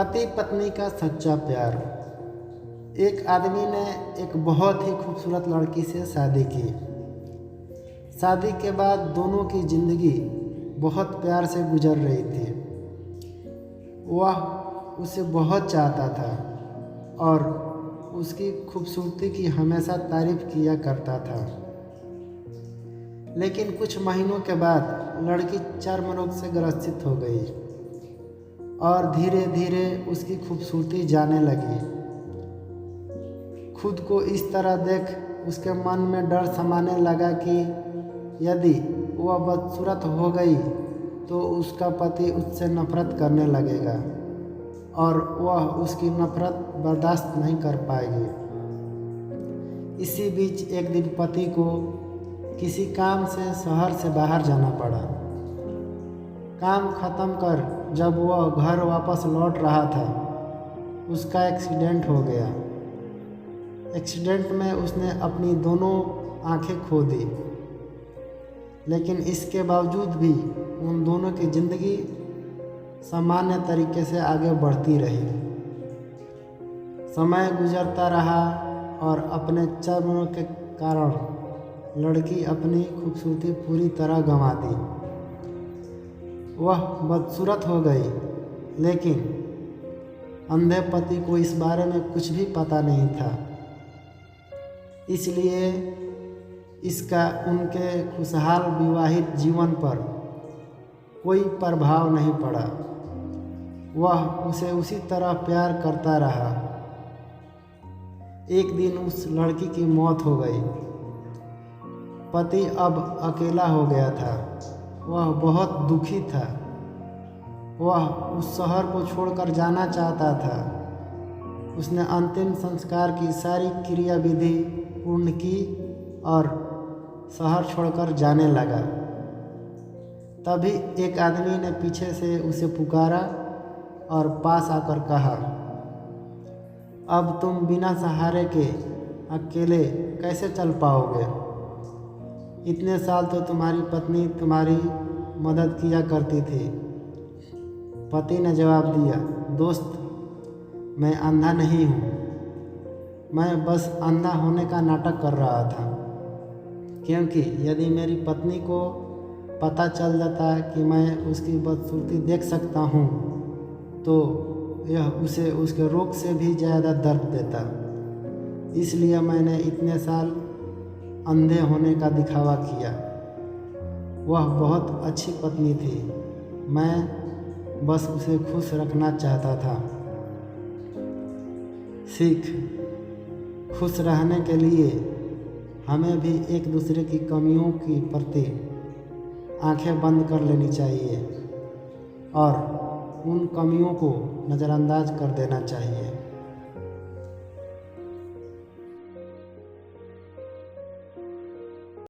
पति पत्नी का सच्चा प्यार। एक आदमी ने एक बहुत ही खूबसूरत लड़की से शादी की। शादी के बाद दोनों की ज़िंदगी बहुत प्यार से गुजर रही थी। वह उसे बहुत चाहता था और उसकी खूबसूरती की हमेशा तारीफ किया करता था। लेकिन कुछ महीनों के बाद लड़की चर्म रोग से ग्रसित हो गई और धीरे धीरे उसकी खूबसूरती जाने लगी। खुद को इस तरह देख उसके मन में डर समाने लगा कि यदि वह बदसूरत हो गई तो उसका पति उससे नफरत करने लगेगा और वह उसकी नफरत बर्दाश्त नहीं कर पाएगी। इसी बीच एक दिन पति को किसी काम से शहर से बाहर जाना पड़ा। काम खत्म कर जब वह घर वापस लौट रहा था, उसका एक्सीडेंट हो गया। एक्सीडेंट में उसने अपनी दोनों आंखें खो दी, लेकिन इसके बावजूद भी उन दोनों की ज़िंदगी सामान्य तरीके से आगे बढ़ती रही। समय गुजरता रहा और अपने चर्म रोग के कारण लड़की अपनी खूबसूरती पूरी तरह गंवा दी। वह बदसूरत हो गई, लेकिन अंधे पति को इस बारे में कुछ भी पता नहीं था, इसलिए इसका उनके खुशहाल विवाहित जीवन पर कोई प्रभाव नहीं पड़ा। वह उसे उसी तरह प्यार करता रहा। एक दिन उस लड़की की मौत हो गई। पति अब अकेला हो गया था। वह बहुत दुखी था। वह उस शहर को छोड़कर जाना चाहता था। उसने अंतिम संस्कार की सारी क्रिया विधि पूर्ण की और शहर छोड़कर जाने लगा। तभी एक आदमी ने पीछे से उसे पुकारा और पास आकर कहा, अब तुम बिना सहारे के अकेले कैसे चल पाओगे? इतने साल तो तुम्हारी पत्नी तुम्हारी मदद किया करती थी। पति ने जवाब दिया, दोस्त, मैं अंधा नहीं हूँ। मैं बस अंधा होने का नाटक कर रहा था, क्योंकि यदि मेरी पत्नी को पता चल जाता कि मैं उसकी बदसूरती देख सकता हूँ तो यह उसे उसके रोग से भी ज़्यादा दर्द देता। इसलिए मैंने इतने साल अंधे होने का दिखावा किया। वह बहुत अच्छी पत्नी थी। मैं बस उसे खुश रखना चाहता था। सीख, खुश रहने के लिए हमें भी एक दूसरे की कमियों के प्रति आंखें बंद कर लेनी चाहिए और उन कमियों को नज़रअंदाज कर देना चाहिए।